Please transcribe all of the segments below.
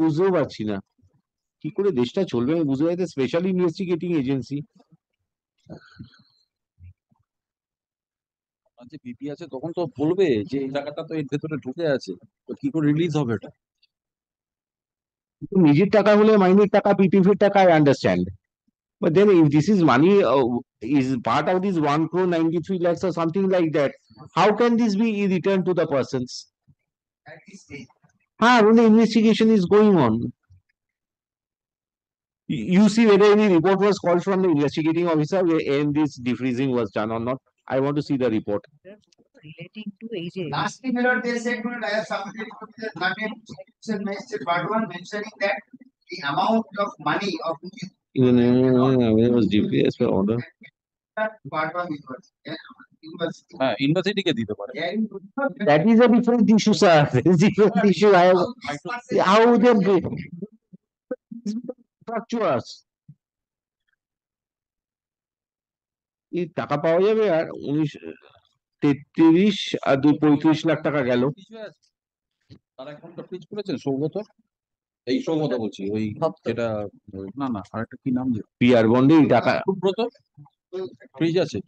বুঝতেও পারছি না কি করে দেশটা চলবে, আমি বুঝতে পারছি স্পেশাল ইনভেস্টিগেটিং এজেন্সি। আর যে পিপি আছে তখন তো বলবে যে এই টাকাটা তো এর ভেতরে ঢুকে আছে, তো কি করে রিলিজ হবে এটা? নিজের টাকা হলে মাইনের টাকা, পিপিএফ টাকা, I understand. But then if this is money, is part of this 1 crore 93 lakhs or something like that, how can this be returned to the persons? When the investigation is going on, you see whether any report was called from the investigating officer and this defreezing was done or not. I want to see the report. Relating to age. Lastly, my lord, they said I have submitted to the London part 1 mentioning that the amount of money of It was DPS per order. part 1 university. হ্যাঁ, ইউনিভার্সিটিকে দিতে পারে। That is a different issue, sir. It's a different issue. How they structures. এই টাকা পাওয়া যাবে আর 33 আর 35 লাখ টাকা গেল। তার অ্যাকাউন্টটা ফ্রিজ করেছেন সৌগত? এই সৌগত বলছি, ওই যেটা, না না আরেকটা কি নাম, পিআর বন্ডে এই টাকা সুব্রত, ফ্রিজ আছে?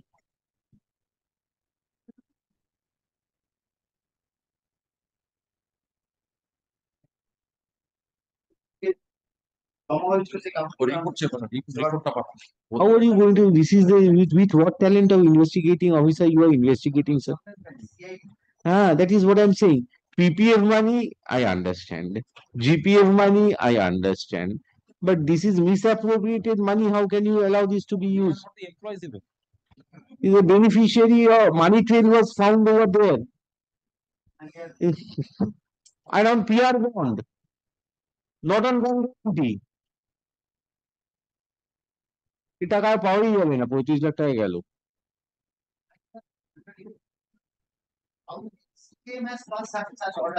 রিপোর্ট চেক করা, রিপোর্টটা পাঠান। how are you going to, this is the with what talent of investigating officer you are investigating, sir? That is what I'm saying. PPF money I understand, GPF money I understand, but this is misappropriated money. How can you allow this to be used? The employees even. Is a beneficiary or money trail was found over there and on PR bond, not on guarantee. এই টাকা আর পাওয়াই যাবে না, 35 লাখ টাকা গেল। How came as such order?